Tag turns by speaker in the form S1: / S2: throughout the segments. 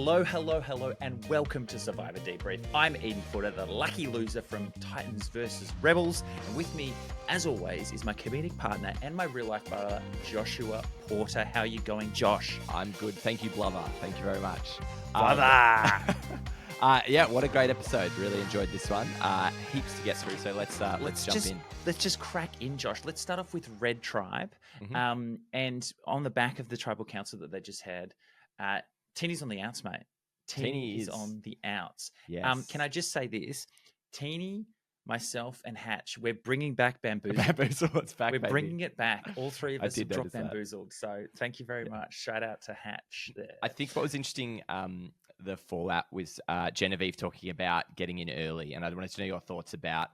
S1: Hello, hello, hello, and welcome to Survivor Debrief. I'm Eden Porter, the lucky loser from Titans versus Rebels, and with me, as always, is my comedic partner and my real-life brother, Joshua Porter. How are you going, Josh?
S2: I'm good. Thank you, Blubber. Thank you very much.
S1: Brother!
S2: Yeah, what a great episode. Really enjoyed this one. Heaps to get through, so let's jump in.
S1: Let's just crack in, Josh. Let's start off with Red Tribe. And on the back of the tribal council that they just had, Teeny's on the outs, mate. Teeny is on the outs.
S2: Yes.
S1: Can I just say this? Teeny, myself, and Hatch, we're bringing back Bamboozled.
S2: Bamboozled's back,
S1: We're
S2: baby.
S1: bringing it back. All three of us have dropped
S2: that.
S1: Bamboozled. So thank you very much. Shout out to Hatch there.
S2: I think what was interesting, the fallout was Genevieve talking about getting in early. And I wanted to know your thoughts about,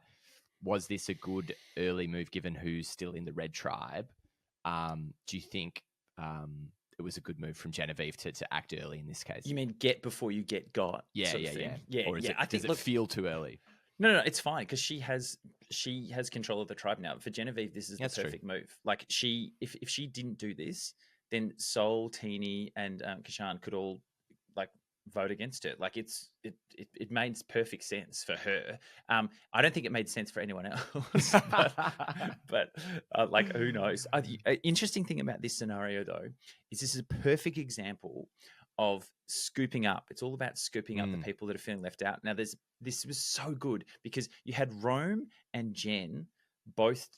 S2: was this a good early move given who's still in the Red Tribe? Do you think it was a good move from Genevieve to act early in this case?
S1: You mean get before you get got?
S2: Yeah. Or does it feel too early?
S1: No, it's fine because she has control of the tribe now. For Genevieve, this is the perfect move. Like if she didn't do this, then Sol, Teeny, and Kashan could all like vote against her. Like it made perfect sense for her. I don't think it made sense for anyone else, but like who knows? Interesting thing about this scenario though is this is a perfect example of scooping up. It's all about scooping up the people that are feeling left out. Now, this was so good because you had Rome and Jen both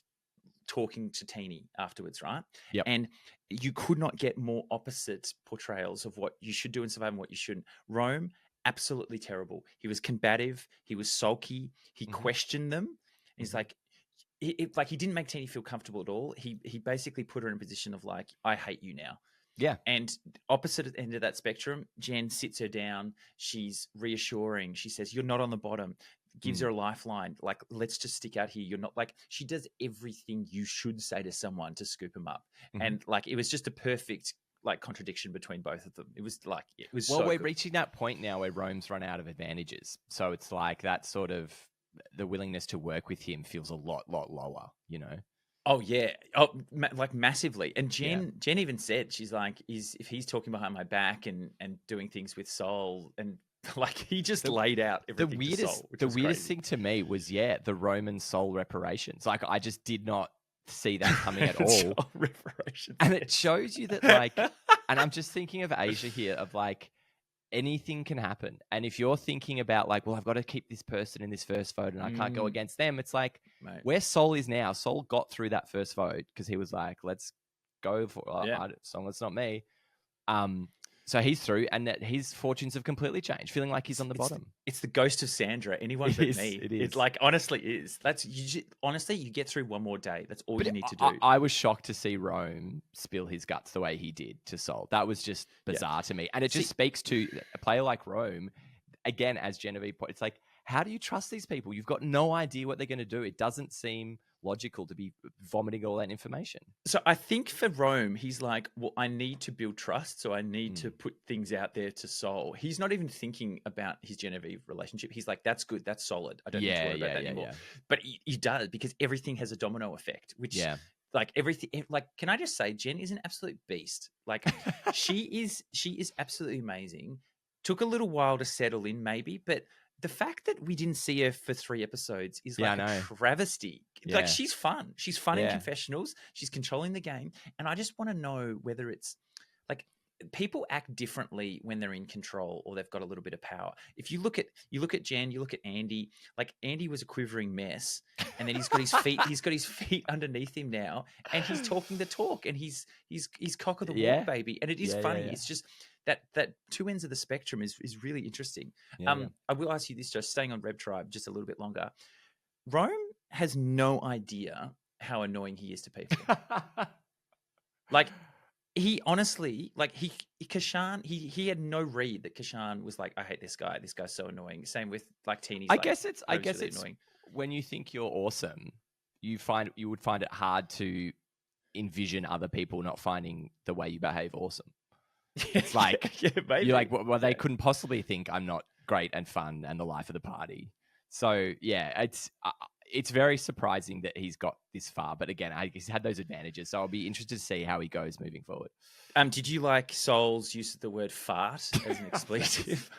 S1: talking to Teeny afterwards, right?
S2: Yep.
S1: And you could not get more opposite portrayals of what you should do in Survivor and what you shouldn't. Rome, absolutely terrible. He was combative. He was sulky. He questioned them. He's like, he didn't make Teeny feel comfortable at all. He basically put her in a position of like, I hate you now.
S2: Yeah.
S1: And opposite end of that spectrum, Jen sits her down. She's reassuring. She says, you're not on the bottom. Gives her a lifeline. Like, let's just stick out here. You're not like, she does everything you should say to someone to scoop them up. And like, it was just a perfect like contradiction between both of them. It was like,
S2: well, we're reaching that point now where Rome's run out of advantages. So it's like that sort of, the willingness to work with him feels a lot lower, you know?
S1: Oh yeah, like massively. And Jen even said, she's like, if he's talking behind my back and doing things with Sol, and like he just laid out everything.
S2: The weirdest thing to me was the Roman Sol reparations. Like I just did not see that coming at all.
S1: Reparations,
S2: and it shows you that like, and I'm just thinking of Asia here of like, anything can happen. And if you're thinking about like, well, I've got to keep this person in this first vote and I can't go against them. It's like, mate, where Sol is now, Sol got through that first vote because he was like, let's go for as long as it's not me. So he's through and that his fortunes have completely changed, feeling like he's on the bottom.
S1: It's the ghost of Sandra. Anyone but me.
S2: It is.
S1: It's like, honestly, it is. Honestly, you get through one more day. That's all you need to do.
S2: I was shocked to see Rome spill his guts the way he did to Sol. That was just bizarre to me. And it just speaks to a player like Rome, again, as Genevieve put, it's like, how do you trust these people? You've got no idea what they're going to do. It doesn't seem logical to be vomiting all that information.
S1: So I think for Rome, he's like, well, I need to build trust, so I need to put things out there to Sol. He's not even thinking about his Genevieve relationship. He's like, that's good, that's solid. I don't need to worry about that anymore. Yeah. But he does, because everything has a domino effect, which like everything, like, can I just say, Jen is an absolute beast. Like she is absolutely amazing. Took a little while to settle in maybe, but the fact that we didn't see her for 3 episodes is like a travesty. Like she's fun. She's fun in confessionals. She's controlling the game. And I just want to know whether it's like people act differently when they're in control or they've got a little bit of power. If you look at Jen, you look at Andy, like Andy was a quivering mess and then he's got his feet underneath him now and he's talking the talk and he's cock of the walk, baby. And it is funny. It's just that two ends of the spectrum is really interesting. I will ask you this, just staying on Red Tribe just a little bit longer. Rome has no idea how annoying he is to people. Like he honestly, like Kashan, he had no read that Kashan was like, I hate this guy. This guy's so annoying. Same with like Teeny's. I guess it's
S2: annoying. When you think you're awesome, you would find it hard to envision other people not finding the way you behave awesome. It's like you're like, well, they couldn't possibly think I'm not great and fun and the life of the party. So it's it's very surprising that he's got this far. But again, he's had those advantages. So I'll be interested to see how he goes moving forward.
S1: Did you like Sol's use of the word fart as an expletive?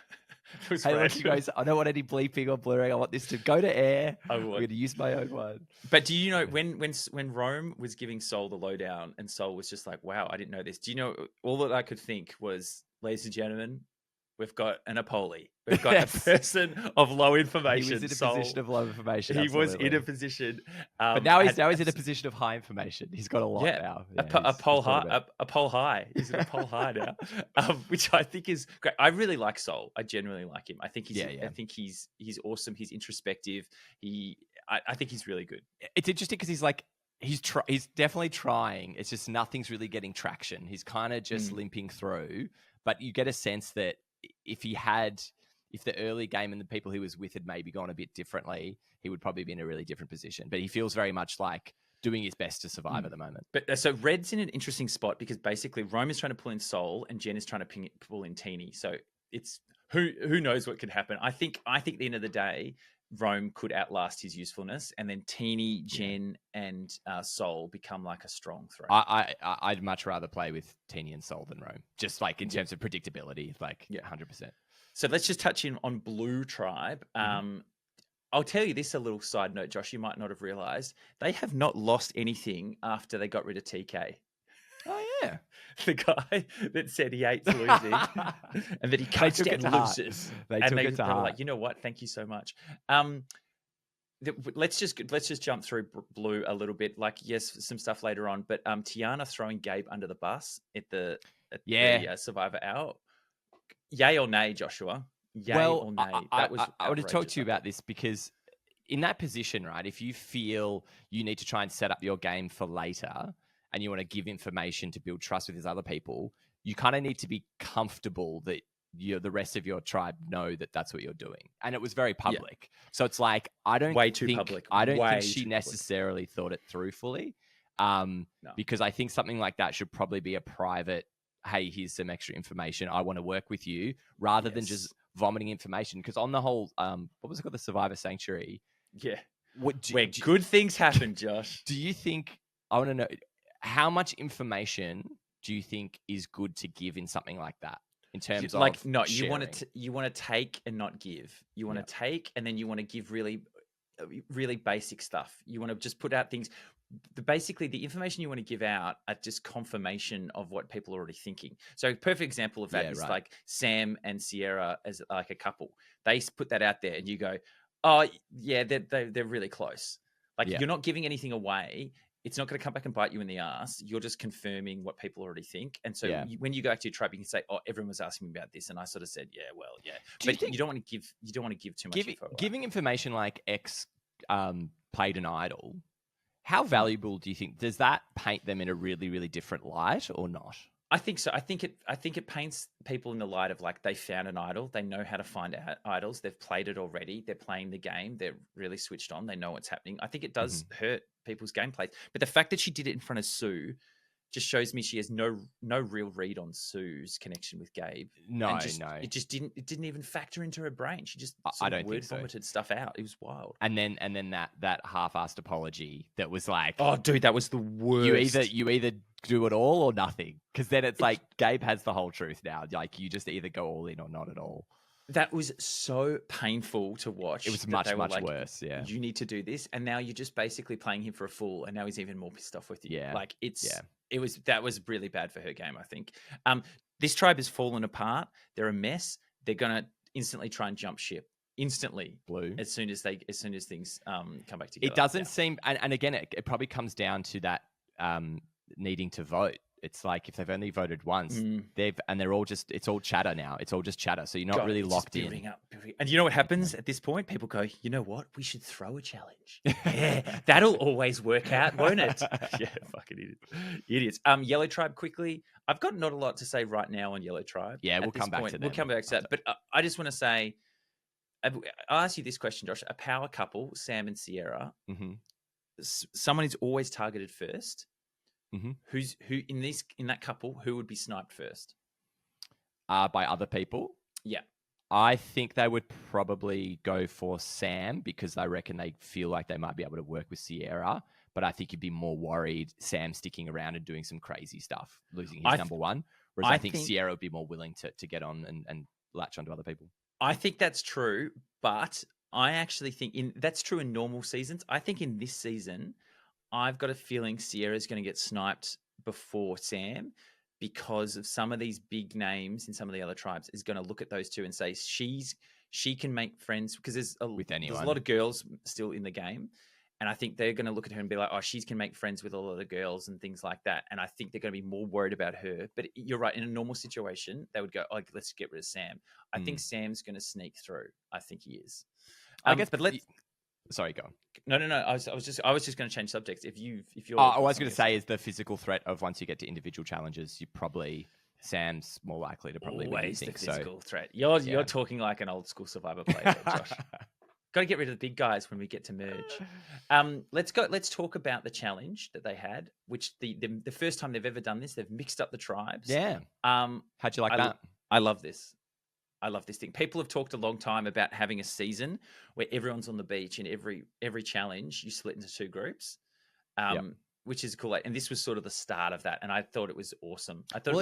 S2: Hey, look, you guys, I don't want any bleeping or blurring. I want this to go to air. I'm going to use my own one.
S1: But do you know when Rome was giving Sol the lowdown and Sol was just like, wow, I didn't know this. Do you know, all that I could think was, ladies and gentlemen, we've got an Apoli. We've got a person of low information.
S2: He was in a position of low information.
S1: He was in a position.
S2: But now he's in a position of high information. He's got a lot now.
S1: Yeah, a pole high. He's in a pole high now, which I think is great. I really like Sol. I genuinely like him. I think he's awesome. He's introspective. I think he's really good.
S2: It's interesting because he's definitely trying. It's just nothing's really getting traction. He's kind of just limping through. But you get a sense that if the early game and the people he was with had maybe gone a bit differently, he would probably be in a really different position. But he feels very much like doing his best to survive at the moment.
S1: But so Red's in an interesting spot because basically Rome is trying to pull in Sol and Jen is trying to pull in Teeny. So it's who knows what could happen. I think at the end of the day, Rome could outlast his usefulness, and then Teeny, Jen, and Sol become like a strong throw.
S2: I'd much rather play with Teeny and Sol than Rome, just like in terms of predictability, 100%.
S1: So let's just touch in on Blue Tribe. I'll tell you this, a little side note, Josh, you might not have realized. They have not lost anything after they got rid of TK.
S2: Oh, yeah.
S1: The guy that said he hates losing and that he can't stand losers.
S2: They were
S1: like, you know what? Thank you so much. Let's just jump through Blue a little bit. Like, yes, some stuff later on, but Tiana throwing Gabe under the bus at the Survivor Hour. Yay or nay, Joshua? Yay or nay?
S2: I would have talked to you about this because in that position, right, if you feel you need to try and set up your game for later and you want to give information to build trust with these other people, you kind of need to be comfortable that the rest of your tribe know that that's what you're doing. And it was very public. Yeah. So it's like, I don't think she necessarily thought it through fully. No. Because I think something like that should probably be a private, hey, here's some extra information. I want to work with you, rather than just vomiting information. Because on the whole, what was it called? The Survivor Sanctuary.
S1: Yeah. Where good things happen, Josh.
S2: Do you think, I want to know, how much information do you think is good to give in something like that? In terms of
S1: you want to take and not give. You want to take and then you want to give really, really basic stuff. You want to just put out things. Basically, the information you want to give out are just confirmation of what people are already thinking. So a perfect example of that is like Sam and Sierra as like a couple. They put that out there and you go, oh, yeah, they're really close. Like you're not giving anything away. It's not going to come back and bite you in the ass. You're just confirming what people already think. And so when you go back to your tribe, you can say, oh, everyone was asking me about this. And I sort of said, yeah, well, yeah. But you don't want to give too much info away. Giving
S2: information like X played an idol, how valuable do you think? Does that paint them in a really, really different light or not?
S1: I think so. I think it paints people in the light of like they found an idol. They know how to find idols. They've played it already. They're playing the game. They're really switched on. They know what's happening. I think it does hurt people's gameplay. But the fact that she did it in front of Sue just shows me she has no real read on Sue's connection with Gabe.
S2: No.
S1: It just didn't even factor into her brain. She just vomited stuff out. It was wild.
S2: And then that half-assed apology that was like,
S1: oh, dude, that was the worst.
S2: You either do it all or nothing, because then it's like Gabe has the whole truth now. Like you just either go all in or not at all.
S1: That was so painful to watch.
S2: It was much worse. Yeah,
S1: you need to do this, and now you're just basically playing him for a fool, and now he's even more pissed off with you.
S2: Yeah,
S1: like that was really bad for her game, I think. This tribe has fallen apart. They're a mess. They're gonna instantly try and jump ship. Instantly,
S2: Blue.
S1: As soon as things come back together.
S2: It doesn't seem, and again, it probably comes down to that needing to vote. It's like if they've only voted once, they're all just, it's all chatter now. It's all just chatter. So you're not really locked in.
S1: And you know what happens at this point? People go, you know what? We should throw a challenge. Yeah, that'll always work out, won't it? Yeah, fucking idiots. Yellow Tribe quickly. I've got not a lot to say right now on Yellow Tribe.
S2: Yeah, we'll come back to that.
S1: We'll come back to that. But I just want to say, I'll ask you this question, Josh. A power couple, Sam and Sierra, someone is always targeted first. Who in that couple, who would be sniped first?
S2: By other people?
S1: Yeah.
S2: I think they would probably go for Sam because I reckon they feel like they might be able to work with Sierra. But I think you'd be more worried Sam sticking around and doing some crazy stuff, losing his number one. Whereas I think Sierra would be more willing to get on and latch onto other people.
S1: I think that's true, but I actually think that's true in normal seasons. I think in this season, I've got a feeling Sierra's going to get sniped before Sam because of some of these big names in some of the other tribes is going to look at those two and say she can make friends because there's a lot of girls still in the game. And I think they're going to look at her and be like, oh, she can make friends with a lot of the girls and things like that. And I think they're going to be more worried about her. But you're right. In a normal situation, they would go, oh, let's get rid of Sam. I think Sam's going to sneak through. I think he is.
S2: I guess, but sorry, go on.
S1: No. I was just going to change subjects. If you're,
S2: I was going to say is the physical threat of once you get to individual challenges, you probably Sam's more likely to probably
S1: always
S2: win.
S1: The physical threat. You're talking like an old school Survivor player, Josh. Got to get rid of the big guys when we get to merge. Let's talk about the challenge that they had, which the first time they've ever done this, they've mixed up the tribes.
S2: Yeah. How'd you like that?
S1: I love this. I love this thing. People have talked a long time about having a season where everyone's on the beach and every challenge you split into two groups, which is cool. And this was sort of the start of that. And I thought it was awesome. I thought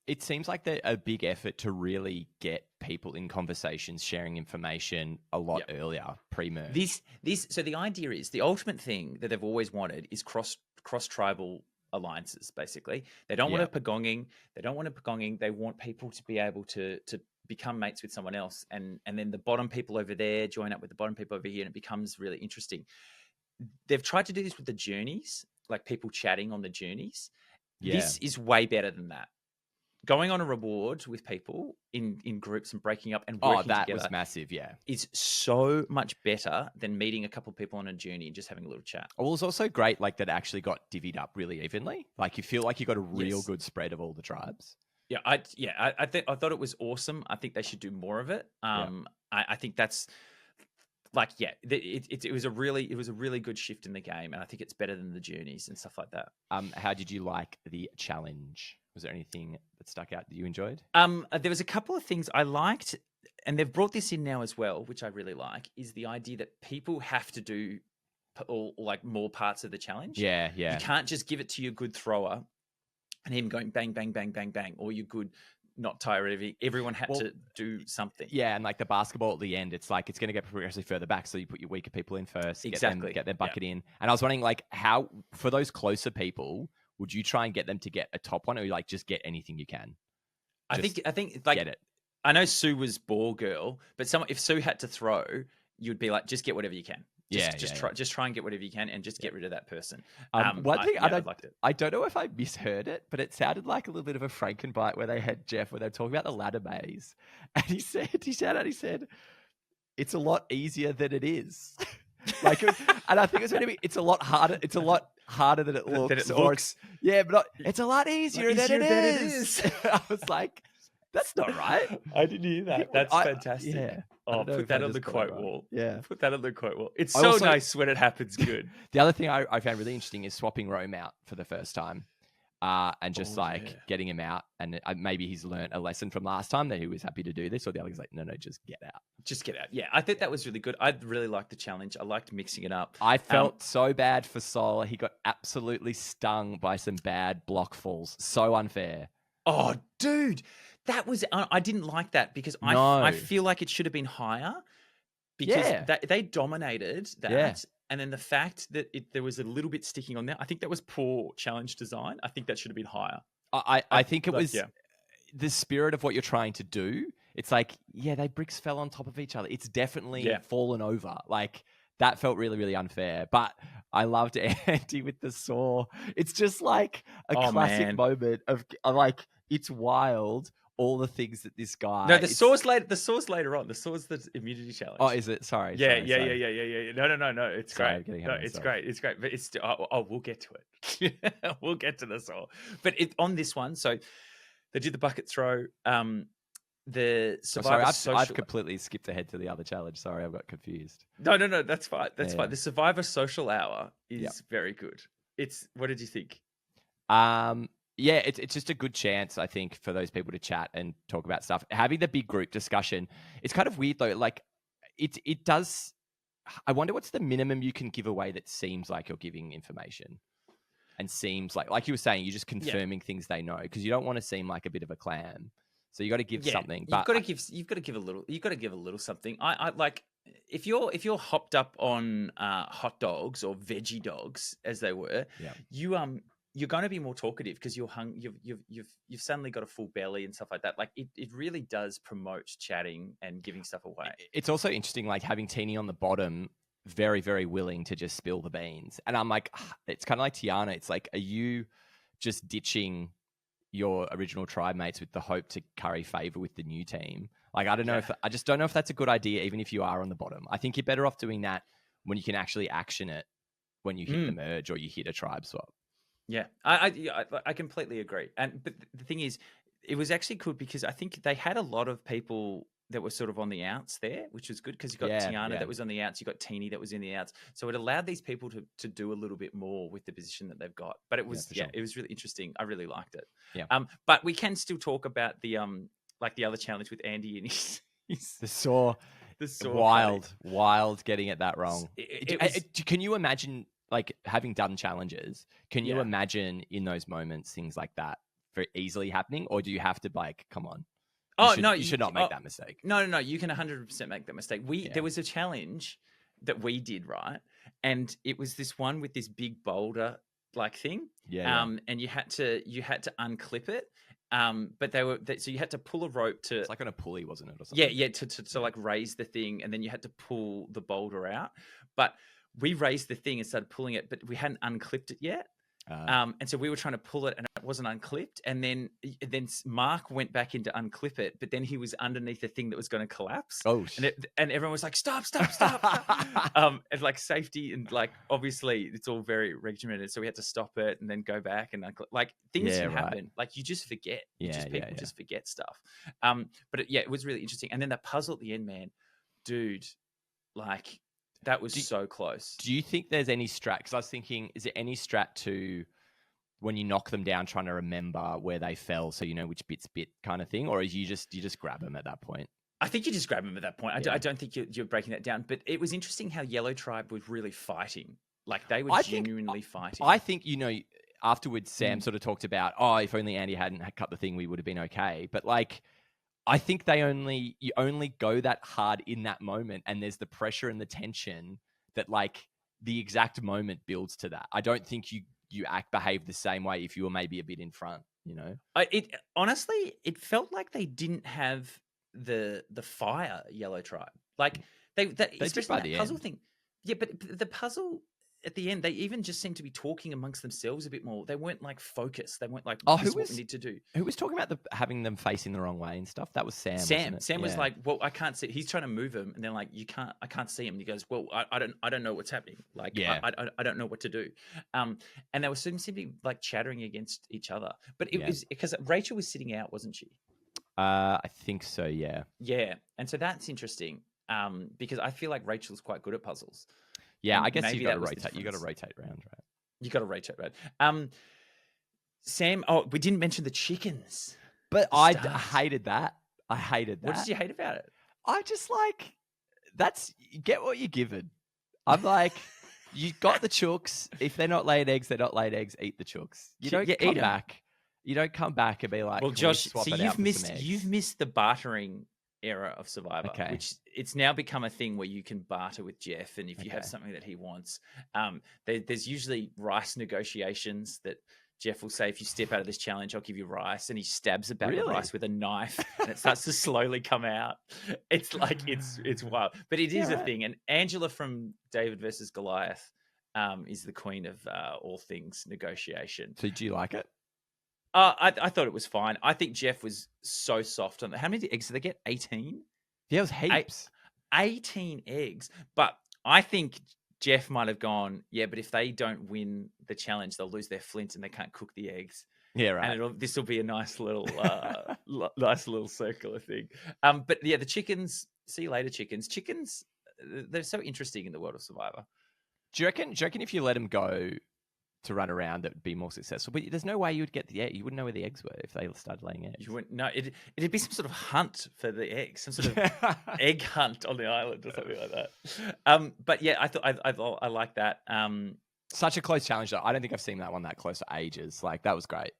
S2: it seems like a big effort to really get people in conversations, sharing information a lot earlier, pre-merge.
S1: So the idea is the ultimate thing that they've always wanted is cross tribal alliances. Basically, they don't want a pagonging. They want people to be able to become mates with someone else, and then the bottom people over there join up with the bottom people over here, and it becomes really interesting. They've tried to do this with the journeys, like people chatting on the journeys. Yeah. This is way better than that. Going on a reward with people in groups and breaking up and working together.
S2: That was massive, yeah.
S1: Is so much better than meeting a couple of people on a journey and just having a little chat.
S2: Well, it's also great like that actually got divvied up really evenly. Like you feel like you got a real good spread of all the tribes.
S1: Yeah, I thought it was awesome. I think they should do more of it. I think that's like, it was a really good shift in the game, and I think it's better than the journeys and stuff like that.
S2: How did you like the challenge? Was there anything that stuck out that you enjoyed?
S1: There was a couple of things I liked, and they've brought this in now as well, which I really like, is the idea that people have to do like more parts of the challenge.
S2: Yeah.
S1: You can't just give it to your good thrower and him going bang, bang, bang, bang, bang, or you good not tire everyone had to do something.
S2: Yeah, and like the basketball at the end, it's like it's going to get progressively further back, so you put your weaker people in first, get their bucket in. And I was wondering, like, how for those closer people, would you try and get them to get a top one, or like just get anything you can?
S1: I think like
S2: get it.
S1: I know Sue was ball girl, but if Sue had to throw, you'd be like, just get whatever you can. Just try and get whatever you can, and just get rid of that person.
S2: One thing
S1: I liked it.
S2: I don't know if I misheard it, but it sounded like a little bit of a Frankenbite where they had Jeff, where they were talking about the ladder maze, and he said, "It's a lot easier than it is." Like, and I think it's going to be. It's a lot harder. It's a lot harder than it looks. But it's a lot easier than it is. I was like, that's not right.
S1: I didn't hear that. That's fantastic.
S2: Yeah.
S1: Oh, put that on the quote wall.
S2: Yeah.
S1: Put that on the quote wall. It's so nice when it happens good.
S2: The other thing I found really interesting is swapping Rome out for the first time and just getting him out. And maybe he's learned a lesson from last time that he was happy to do this, or the other guy's like, no, just get out.
S1: Just get out. Yeah, I think that was really good. I really liked the challenge. I liked mixing it up.
S2: I felt so bad for Sol. He got absolutely stung by some bad block falls. So unfair.
S1: Oh, dude. That was I didn't like that because I feel like it should have been higher because they dominated that. Yeah. And then the fact that there was a little bit sticking on there, I think that was poor challenge design. I think that should have been higher.
S2: I think it was the spirit of what you're trying to do. It's like, they bricks fell on top of each other. It's definitely fallen over. Like that felt really, really unfair. But I loved Andy with the saw. It's just like a classic moment of like, it's wild. All the things that this guy.
S1: No, the saw's later on. The saw's the immunity challenge.
S2: Oh, is it? Sorry.
S1: Yeah. No. It's great. It's great. It's great. But it's we'll get to it. We'll get to the saw. But on this one, so they did the bucket throw. The Survivor
S2: I've completely skipped ahead to the other challenge. Sorry, I've got confused.
S1: No. That's fine. That's fine. The Survivor Social Hour is very good. What did you think?
S2: Yeah, it's just a good chance, I think, for those people to chat and talk about stuff. Having the big group discussion, it's kind of weird though. Like it does. I wonder what's the minimum you can give away that seems like you're giving information, and seems like you were saying, you're just confirming things they know, because you don't want to seem like a bit of a clam. So you got to give something. But
S1: you've got to give a little something. I like if you're hopped up on hot dogs or veggie dogs as they were, you're going to be more talkative because you've suddenly got a full belly and stuff like that. Like it really does promote chatting and giving stuff away.
S2: It's also interesting, like having Teeny on the bottom, very, very willing to just spill the beans. And I'm like, it's kind of like Tiana. It's like, are you just ditching your original tribe mates with the hope to curry favor with the new team? Like, I just don't know if that's a good idea, even if you are on the bottom. I think you're better off doing that when you can actually action it, when you hit the merge or you hit a tribe swap.
S1: Yeah, I completely agree. But the thing is, it was actually good because I think they had a lot of people that were sort of on the outs there, which was good because you got Tiana that was on the outs, you got Teeny that was in the outs. So it allowed these people to do a little bit more with the position that they've got. But it was it was really interesting. I really liked it.
S2: Yeah.
S1: But we can still talk about the like the other challenge with Andy and his
S2: the saw wild getting it that wrong. Can you imagine, like, having done challenges, can you imagine in those moments things like that very easily happening, or do you have to, like, come on? You should not make that mistake.
S1: No. You can 100% make that mistake. There was a challenge that we did, right? And it was this one with this big boulder like thing. And you had to unclip it. But so you had to pull a rope to.
S2: It's like on a pulley, wasn't it? Or something?
S1: Yeah. To like raise the thing, and then you had to pull the boulder out. But we raised the thing and started pulling it, but we hadn't unclipped it yet. And so we were trying to pull it and it wasn't unclipped. And then Mark went back in to unclip it, but then he was underneath the thing that was going to collapse.
S2: Oh,
S1: and everyone was like, stop. And like safety, and like, obviously it's all very regimented. So we had to stop it and then go back and unclip. Like, things can happen. Like, you just forget. People just forget stuff. But it was really interesting. And then the puzzle at the end, man, dude, like, that was so close.
S2: Do you think there's any strat? Because I was thinking, is there any strat to when you knock them down, trying to remember where they fell, so you know which bit's bit, kind of thing, or is you just grab them at that point?
S1: I think you just grab them at that point. I don't think you're breaking that down. But it was interesting how Yellow Tribe was really fighting. Like, they were genuinely fighting.
S2: I think, afterwards Sam sort of talked about, if only Andy hadn't cut the thing, we would have been okay. But like, I think you only go that hard in that moment, and there's the pressure and the tension that, like, the exact moment builds to that. I don't think you behave the same way if you were maybe a bit in front,
S1: It honestly, it felt like they didn't have the fire, Yellow Tribe. Like, they especially that puzzle thing. Yeah, but the puzzle at the end, they even just seemed to be talking amongst themselves a bit more. They weren't like focused. They weren't like, this is what we need to do.
S2: Who was talking about having them facing the wrong way and stuff? That was Sam.
S1: Sam was like, well, I can't see. He's trying to move him, and they're like, I can't see him. And he goes, well, I don't know what's happening. Like, I don't know what to do. And they were seem to be like chattering against each other. But it was because Rachel was sitting out, wasn't she?
S2: I think so. Yeah.
S1: Yeah, and so that's interesting. Because I feel like Rachel's quite good at puzzles.
S2: Yeah, I guess you got to rotate. You got to rotate around, right?
S1: You got to rotate around. Sam, we didn't mention the chickens.
S2: But I hated that. What
S1: did you hate about it?
S2: I just like, you get what you're given. I'm like, you got the chooks. If they're not laying eggs, they're not laying eggs. Eat the chooks. You don't come back. You don't come back and be like,
S1: well, Josh, so you've missed the bartering era of Survivor, which it's now become a thing where you can barter with Jeff, and if you have something that he wants, there's usually rice negotiations that Jeff will say, if you step out of this challenge, I'll give you rice, and he stabs a bag of rice with a knife, and it starts to slowly come out. It's like, it's wild, but it is a thing. And Angela from David versus Goliath is the queen of all things negotiation.
S2: So do you like it?
S1: I thought it was fine. I think Jeff was so soft on it. How many eggs did they get? 18?
S2: Yeah, it was heaps.
S1: 18 eggs. But I think Jeff might have gone, but if they don't win the challenge, they'll lose their flint and they can't cook the eggs.
S2: Yeah, right.
S1: And this will be a nice little circular thing. But yeah, the chickens, see you later, chickens. Chickens, they're so interesting in the world of Survivor.
S2: Do you reckon if you let them go, to run around that would be more successful. But there's no way you would get the egg. You wouldn't know where the eggs were if they started laying eggs.
S1: You wouldn't. No, it'd be some sort of hunt for the eggs, some sort of egg hunt on the island or something like that. But yeah, I like that.
S2: Such a close challenge, though. I don't think I've seen that one that close for ages. Like, that was great.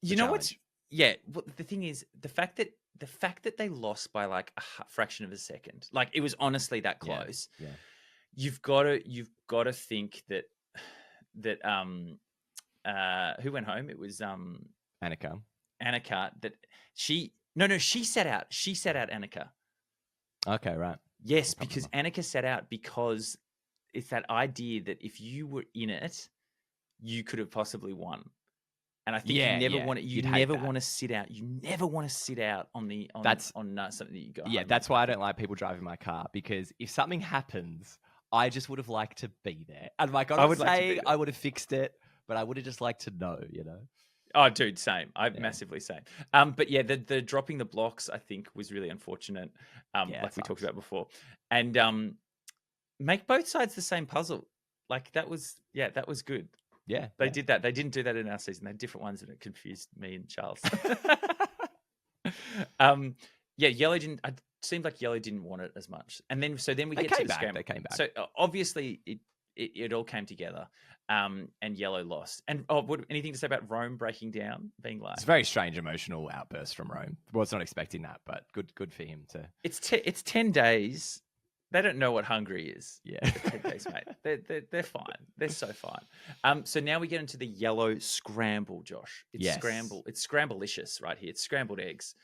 S1: You know what's? Yeah. Well, the thing is, the fact that they lost by like a fraction of a second, like it was honestly that close.
S2: Yeah.
S1: You've got to think that who went home? It was
S2: Annika.
S1: That she sat out. She sat out Annika.
S2: Okay, right.
S1: Yes, because Annika sat out because it's that idea that if you were in it, you could have possibly won. And I think you never want to. You never want to sit out. You never want to sit out on something that you got.
S2: Yeah, that's why I don't like people driving my car, because if something happens, I just would have liked to be there. And like I would say, I would have fixed it, but I would have just liked to know, you know.
S1: Oh, dude, same. Massively same. But yeah, the dropping the blocks, I think, was really unfortunate. Like we talked about before, and make both sides the same puzzle. Like that was good.
S2: Yeah,
S1: they did that. They didn't do that in our season. They had different ones, and it confused me and Charles. Yellow didn't. It seemed like Yellow didn't want it as much, and then we get to the scramble.
S2: They came back.
S1: So obviously it all came together, and Yellow lost. And anything to say about Rome breaking down, being like,
S2: it's a very strange emotional outburst from Rome. Was not expecting that, but good for him to.
S1: It's 10 days. They don't know what hungry is.
S2: Yeah.
S1: 10 days, mate. They're fine. They're so fine. So now we get into the Yellow scramble, Josh. It's scramble. It's scramblelicious right here. It's scrambled eggs.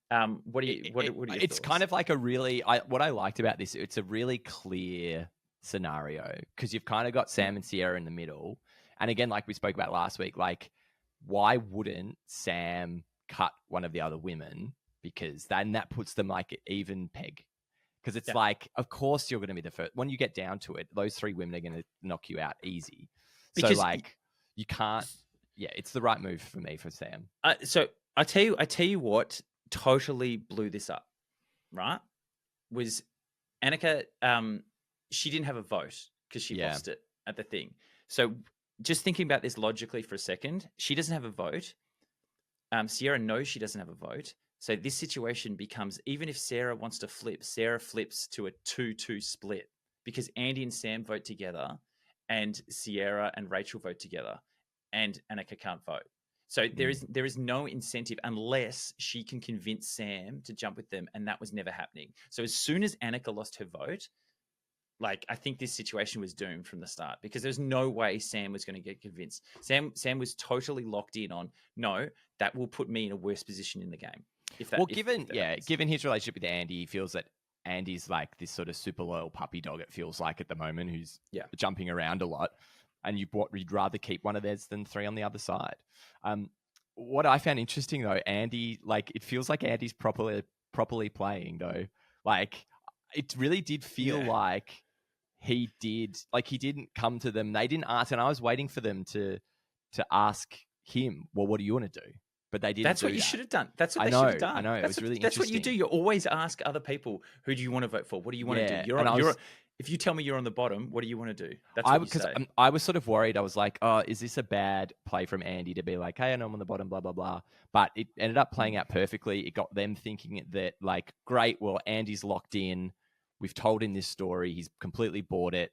S1: What are your
S2: It's
S1: thoughts?
S2: kind of like a really. What I liked about this, it's a really clear scenario, because you've kind of got Sam and Sierra in the middle, and again, like we spoke about last week, like why wouldn't Sam cut one of the other women? Because then that puts them like an even peg. Because it's like, of course you're going to be the first. When you get down to it, those 3 women are going to knock you out easy. Because so like you can't. Yeah, it's the right move for me for Sam.
S1: So I tell you what totally blew this up. Right, was Annika. She didn't have a vote because she lost it at the thing. So just thinking about this logically for a second, she doesn't have a vote. Sierra knows she doesn't have a vote. So this situation becomes, even if Sarah wants to flip, Sarah flips to a 2-2 split, because Andy and Sam vote together and Sierra and Rachel vote together and Annika can't vote. So there is no incentive unless she can convince Sam to jump with them, and that was never happening. So as soon as Annika lost her vote, like I think this situation was doomed from the start, because there's no way Sam was going to get convinced. Sam was totally locked in on, no, that will put me in a worse position in the game. Given his relationship with Andy, he feels that Andy's like this sort of super loyal puppy dog, it feels like at the moment, who's jumping around a lot, and you'd rather keep one of theirs than 3 on the other side. What I found interesting though, Andy, like it feels like Andy's properly playing though. Like it really did feel like he didn't come to them. They didn't ask, and I was waiting for them to ask him, well, what do you want to do? But they didn't. That's what you should have done. That's what they should have done.
S2: I know. It was really interesting.
S1: That's what you do. You always ask other people, who do you want to vote for? What do you want to do? If you tell me you're on the bottom, what do you want to do? That's what you say.
S2: I was sort of worried. I was like, oh, is this a bad play from Andy to be like, hey, I know I'm on the bottom, blah, blah, blah. But it ended up playing out perfectly. It got them thinking that, like, great, well, Andy's locked in. We've told him this story. He's completely bought it.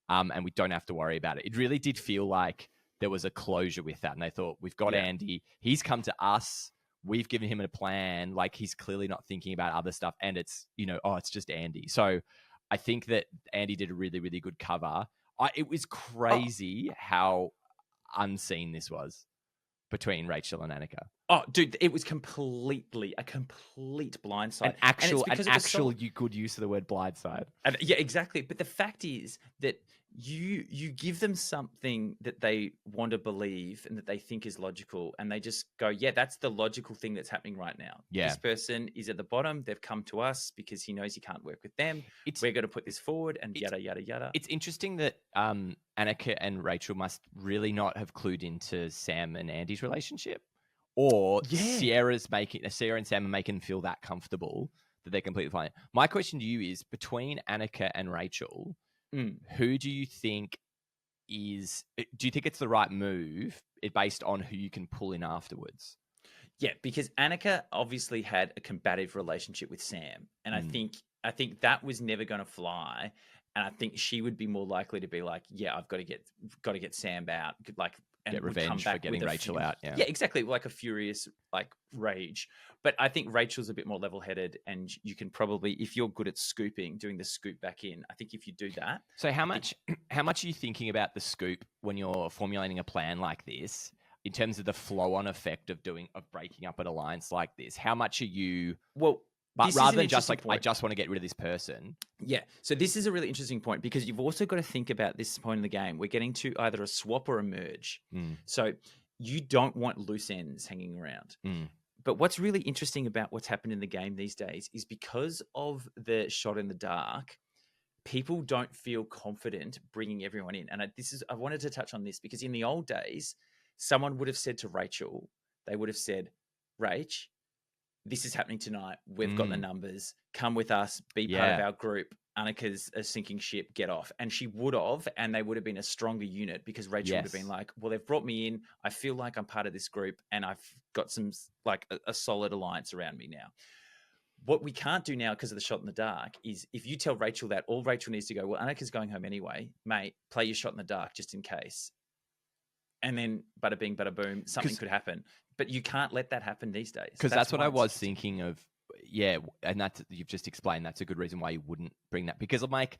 S2: And we don't have to worry about it. It really did feel like there was a closure with that. And they thought, we've got Andy. He's come to us. We've given him a plan. Like, he's clearly not thinking about other stuff. And it's, it's just Andy. So I think that Andy did a really, really good cover. It was crazy how unseen this was between Rachel and Annika.
S1: Oh, dude, it was a complete blindside.
S2: An actual good use of the word blindside.
S1: And yeah, exactly. But the fact is that you give them something that they want to believe and that they think is logical, and they just go, yeah, that's the logical thing that's happening right now. Yeah. This person is at the bottom. They've come to us because he knows he can't work with them. We're going to put this forward, and yada, yada, yada.
S2: It's interesting that Annika and Rachel must really not have clued into Sam and Andy's relationship. Or Sierra and Sam are making them feel that comfortable that they're completely fine. My question to you is, between Annika and Rachel, who do you think do you think it's the right move based on who you can pull in afterwards?
S1: Yeah, because Annika obviously had a combative relationship with Sam, and I think that was never going to fly. And I think she would be more likely to be like, "Yeah, I've got to get Sam out, like, and
S2: get
S1: would come
S2: revenge
S1: back
S2: for getting
S1: with
S2: Rachel out." Yeah,
S1: yeah, exactly, like a furious like rage. But I think Rachel's a bit more level-headed, and you can probably, if you're good at scooping, doing the scoop back in. I think if you do that.
S2: So how much are you thinking about the scoop when you're formulating a plan like this? In terms of the flow-on effect of breaking up an alliance like this, how much are you?
S1: Well,
S2: But
S1: this
S2: rather
S1: is an
S2: than just like,
S1: point.
S2: I just want to get rid of this person.
S1: Yeah. So this is a really interesting point because you've also got to think about this point in the game. We're getting to either a swap or a merge. So you don't want loose ends hanging around. But what's really interesting about what's happened in the game these days is because of the shot in the dark, people don't feel confident bringing everyone in. And I wanted to touch on this because in the old days, someone would have said to Rachel, they would have said, Rach, this is happening tonight. We've got the numbers. Come with us. Be part of our group. Annika's a sinking ship. Get off. And she would have, and they would have been a stronger unit because Rachel would have been like, well, they've brought me in. I feel like I'm part of this group, and I've got some like a solid alliance around me now. What we can't do now because of the shot in the dark is if you tell Rachel that, all Rachel needs to go, well, Annika's going home anyway. Mate, play your shot in the dark just in case. And then bada bing, bada boom, something could happen. But you can't let that happen these days.
S2: Because that's what I was thinking of. Yeah, and you've just explained. That's a good reason why you wouldn't bring that. Because I'm like,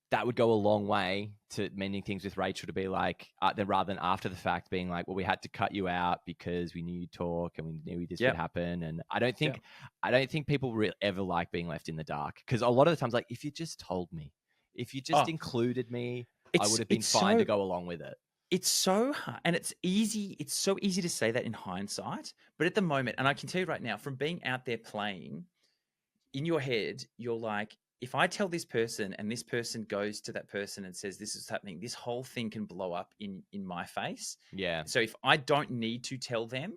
S2: that would go a long way to mending things with Rachel to be like, then rather than after the fact being like, well, we had to cut you out because we knew you'd talk and we knew this would happen. And I don't think people really ever like being left in the dark. Because a lot of the times, like, if you just told me, if you just included me, I would have been fine to go along with it.
S1: It's so hard, and it's easy. It's so easy to say that in hindsight, but at the moment, and I can tell you right now, from being out there playing, in your head, you're like, if I tell this person and this person goes to that person and says this is happening, this whole thing can blow up in my face.
S2: Yeah.
S1: So if I don't need to tell them,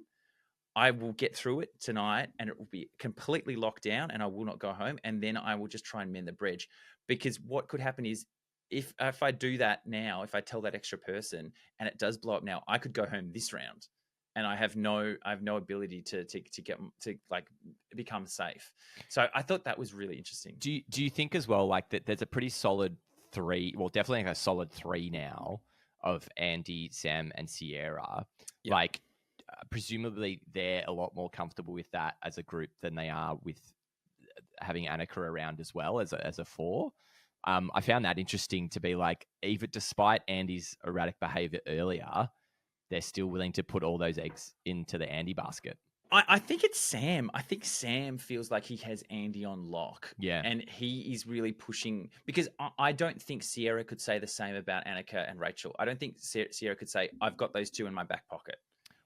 S1: I will get through it tonight, and it will be completely locked down, and I will not go home, and then I will just try and mend the bridge. Because what could happen is, if I do that now, if I tell that extra person and it does blow up now, I could go home this round, and I have no ability to get to like become safe. So I thought that was really interesting.
S2: Do you think as well, like, that there's a pretty solid 3, well, definitely like a solid 3 now of Andy, Sam, and Sierra. Yep. Like, presumably they're a lot more comfortable with that as a group than they are with having Annika around as well as a 4. I found that interesting to be like, even despite Andy's erratic behavior earlier, they're still willing to put all those eggs into the Andy basket.
S1: I think it's Sam. I think Sam feels like he has Andy on lock.
S2: Yeah.
S1: And he is really pushing, because I don't think Sierra could say the same about Annika and Rachel. I don't think Sierra could say, I've got those 2 in my back pocket.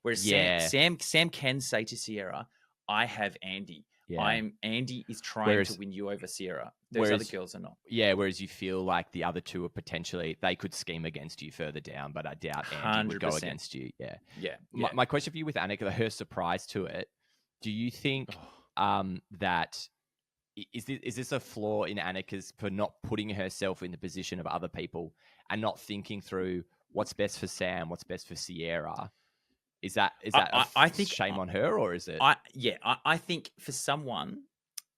S1: Whereas Sam can say to Sierra, I have Andy. Yeah. Andy is trying to win you over Sierra. Those other girls are not.
S2: Yeah, whereas you feel like the other 2 are potentially, they could scheme against you further down, but I doubt Andy 100%. Would go against you. Yeah.
S1: Yeah.
S2: My question for you with Annika, her surprise to it, do you think that is this a flaw in Annika's for not putting herself in the position of other people and not thinking through what's best for Sam, what's best for Sierra? Is that I think shame on her, or is it?
S1: I think for someone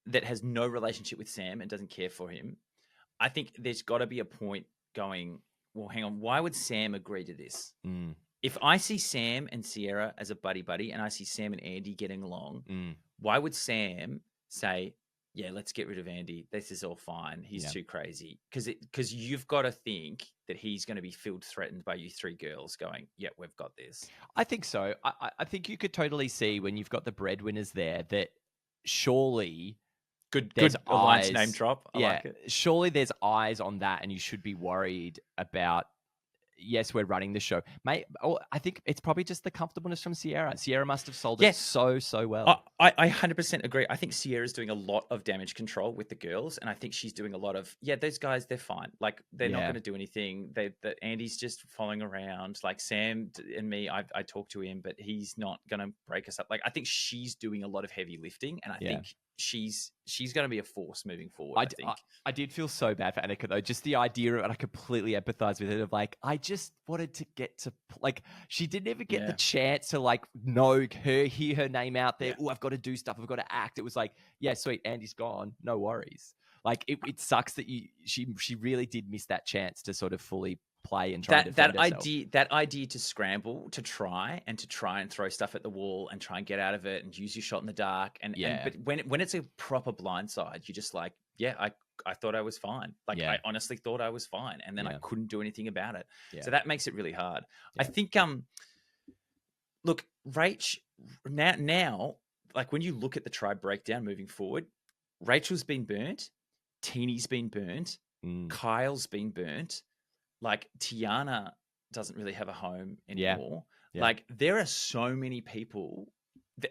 S1: that has no relationship with Sam and doesn't care for him, I think there's got to be a point going, well, hang on, why would Sam agree to this? If I see Sam and Sierra as a buddy, and I see Sam and Andy getting along, why would Sam say, yeah, let's get rid of Andy. This is all fine. He's too crazy. Because you've got to think that he's going to be threatened by you 3 girls going, yeah, we've got this.
S2: I think so. I think you could totally see when you've got the breadwinners there that surely
S1: good alliance name drop. I like it.
S2: Surely there's eyes on that, and you should be worried about, yes, we're running the show. Mate, I think it's probably just the comfortableness from Sierra. Sierra must have sold it so well.
S1: I 100% agree. I think Sierra's doing a lot of damage control with the girls, and I think she's doing a lot of, those guys, they're fine. Like, they're not going to do anything. Andy's just following around. Like, Sam and me, I talk to him, but he's not going to break us up. Like, I think she's doing a lot of heavy lifting, and I think she's going to be a force moving forward. I think.
S2: I did feel so bad for Annika though. Just the idea of, and I completely empathize with it, of like, I just wanted to get to, like, she didn't even get the chance to like hear her name out there. Oh, I've got to do stuff. I've got to act. It was like, yeah, sweet, Andy's gone. No worries. Like it sucks that she really did miss that chance to sort of fully play and try to defend herself.
S1: That idea to scramble, to try and throw stuff at the wall and try and get out of it and use your shot in the dark. But when it's a proper blindside, you're just like, yeah, I thought I was fine. Like I honestly thought I was fine, and then I couldn't do anything about it. So that makes it really hard. I think look, Rach now, like when you look at the tribe breakdown moving forward, Rachel's been burnt, Teeny's been burnt, Kyle's been burnt. Like Tiana doesn't really have a home anymore. Yeah. Like there are so many people,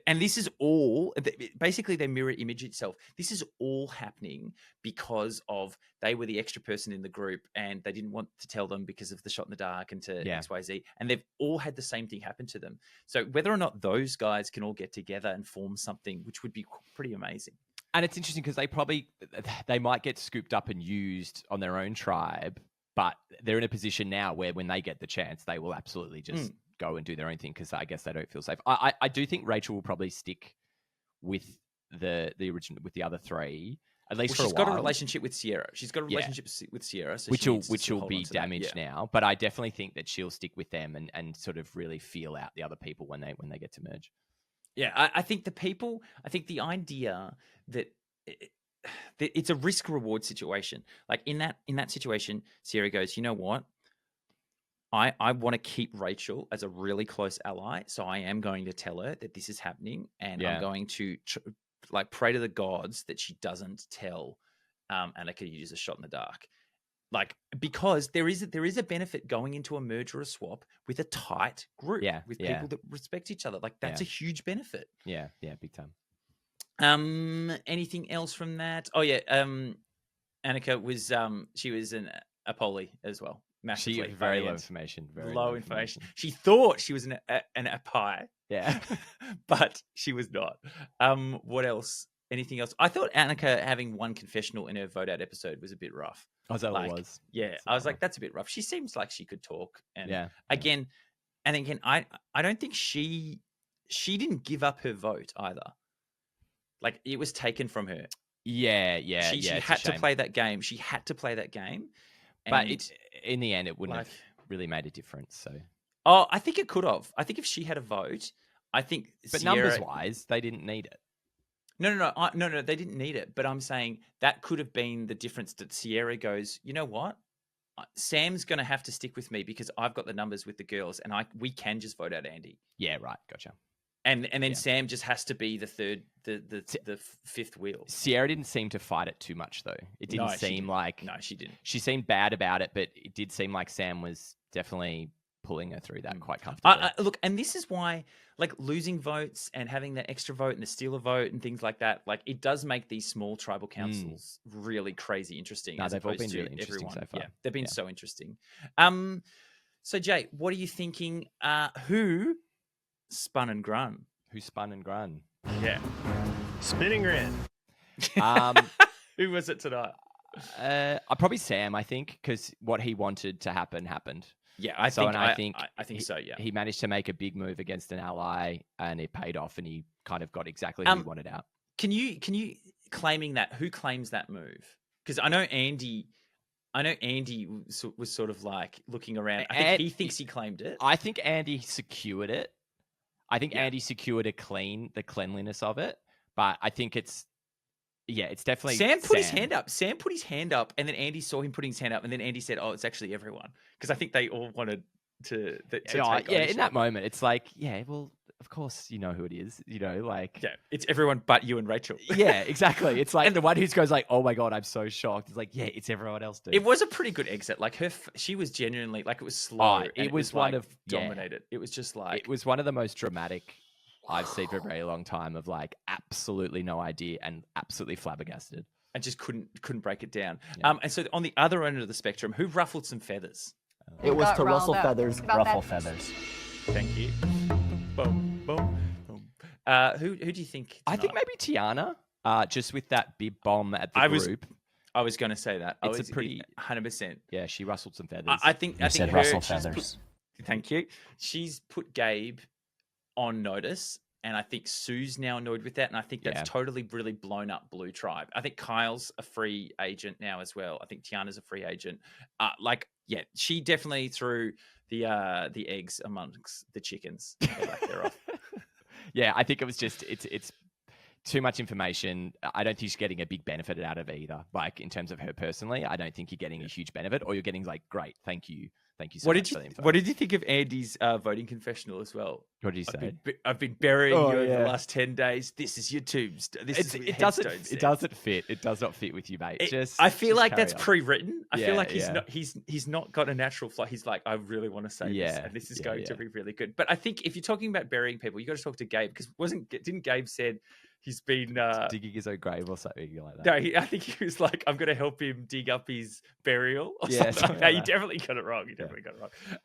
S1: and this is all basically they mirror image itself. This is all happening because of they were the extra person in the group and they didn't want to tell them because of the shot in the dark and to XYZ. And they've all had the same thing happen to them. So whether or not those guys can all get together and form something, which would be pretty amazing.
S2: And it's interesting because they might get scooped up and used on their own tribe. But they're in a position now where when they get the chance, they will absolutely just go and do their own thing because I guess they don't feel safe. I do think Rachel will probably stick with the original, with the other three, at least for a while.
S1: She's got a relationship with Sierra. She's got a relationship with Sierra. So
S2: which will be damaged now. But I definitely think that she'll stick with them and sort of really feel out the other people when they get to merge.
S1: Yeah, I think the idea that... it's a risk reward situation. Like in that situation, Sierra goes, you know what? I want to keep Rachel as a really close ally. So I am going to tell her that this is happening. And I'm going to pray to the gods that she doesn't tell Annika to use a shot in the dark. Like, because there is a benefit going into a merge or a swap with a tight group with people that respect each other. Like that's a huge benefit.
S2: Yeah. Big time.
S1: Anything else from that? Oh yeah. Annika was she was a poly as well. Massively.
S2: Very low information. Very
S1: low information. She thought she was an Apai.
S2: Yeah.
S1: But she was not. What else? Anything else? I thought Annika having one confessional in her vote out episode was a bit rough.
S2: Oh, is that what it was?
S1: Yeah. I was like, that's a bit rough. She seems like she could talk. And again, I don't think she didn't give up her vote either. Like it was taken from her.
S2: Yeah.
S1: She had to play that game. She had to play that game.
S2: But in the end, it wouldn't have really made a difference. So,
S1: I think it could have. I think if she had a vote, but
S2: Sierra... numbers-wise, they didn't need it.
S1: No, they didn't need it. But I'm saying that could have been the difference that Sierra goes, you know what? Sam's going to have to stick with me because I've got the numbers with the girls, and we can just vote out Andy.
S2: Yeah, right. Gotcha.
S1: And then Sam just has to be the third, the fifth wheel.
S2: Sierra didn't seem to fight it too much, though. It didn't seem like...
S1: No, she didn't.
S2: She seemed bad about it, but it did seem like Sam was definitely pulling her through that quite comfortably.
S1: Look, and this is why, like, losing votes and having that extra vote and the stealer vote and things like that, like, it does make these small tribal councils really crazy interesting.
S2: No, they've all been really interesting so far.
S1: Yeah, they've been so interesting. So, Jay, what are you thinking? Who spun and grun?
S2: Who spun and grun?
S1: Yeah.
S3: Spinning Grin.
S1: Who was it tonight?
S2: Probably Sam, I think, because what he wanted to happen happened.
S1: Yeah, I think so. Yeah,
S2: he managed to make a big move against an ally, and it paid off, and he kind of got exactly who he wanted out.
S1: Can you claiming that? Who claims that move? Because I know Andy was sort of like looking around. I think he thinks he claimed it.
S2: I think Andy secured it. I think Andy secured the cleanliness of it, but I think it's definitely
S1: Sam put his hand up. Sam put his hand up, and then Andy saw him putting his hand up, and then Andy said, "Oh, it's actually everyone," because I think they all wanted to take ownership.
S2: In that moment, it's like, well, of course you know who it is, like
S1: it's everyone but you and Rachel.
S2: Yeah, exactly. It's like, and the one who goes like, "Oh my god, I'm so shocked." It's like, it's everyone else, dude.
S1: It was a pretty good exit. Like she was genuinely like, it was slow.
S2: It was one of
S1: dominated. It was just like,
S2: it was one of the most dramatic I've seen for a very long time, of like absolutely no idea and absolutely flabbergasted.
S1: And just couldn't break it down. Yeah. And so on the other end of the spectrum, who ruffled some feathers?
S4: It was to rustle feathers, ruffle feathers.
S1: Thank you. Boom, boom, boom. Who do you think tonight?
S2: I think maybe Tiana. Just with that bib bomb at the group.
S1: I was going to say that.
S2: It's a pretty
S1: 100%.
S2: Yeah, she rustled some feathers.
S1: I think
S4: said rustle feathers.
S1: Thank you. She's put Gabe on notice, and I think Sue's now annoyed with that, and I think that's totally really blown up Blue Tribe. I think Kyle's a free agent now as well. I think Tiana's a free agent. She definitely threw the eggs amongst the chickens.
S2: Yeah, I think it was just it's too much information. I don't think she's getting a big benefit out of it either. Like in terms of her personally, I don't think you're getting a huge benefit, or you're getting like, great, thank you so much for the info.
S1: What did you think of Andy's voting confessional as well?
S2: What did he say?
S1: I've been burying you over the last 10 days. This is your tombstone.
S2: It doesn't fit. It does not fit with you, mate.
S1: I feel like that's pre-written. I feel like he's not got a natural flow. He's like, I really want to say this, and this is going to be really good. But I think if you're talking about burying people, you got to talk to Gabe, because didn't Gabe said he's been
S2: digging his own grave or something like that?
S1: No, I think he was like, I'm going to help him dig up his burial or something like that. You definitely got it wrong.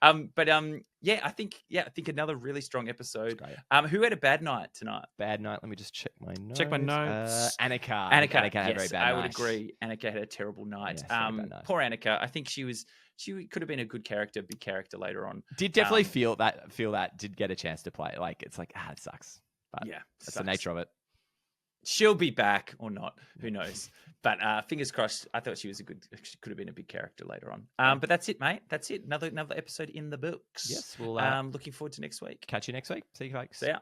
S1: I think another really strong episode. Who had a bad night tonight?
S2: Bad night. Let me just check my notes.
S1: Annika.
S2: Annika had a very bad night.
S1: I would agree. Annika had a terrible night. Poor Annika. I think she could have been a good character, big character later on.
S2: Did definitely feel that did get a chance to play. Like, it's like, it sucks. But that's the nature of it.
S1: She'll be back or not. Who knows? But fingers crossed. I thought she could have been a big character later on. But that's it, mate. That's it. Another episode in the books.
S2: Yes. We'll
S1: looking forward to next week.
S2: Catch you next week. See you folks.
S1: See ya.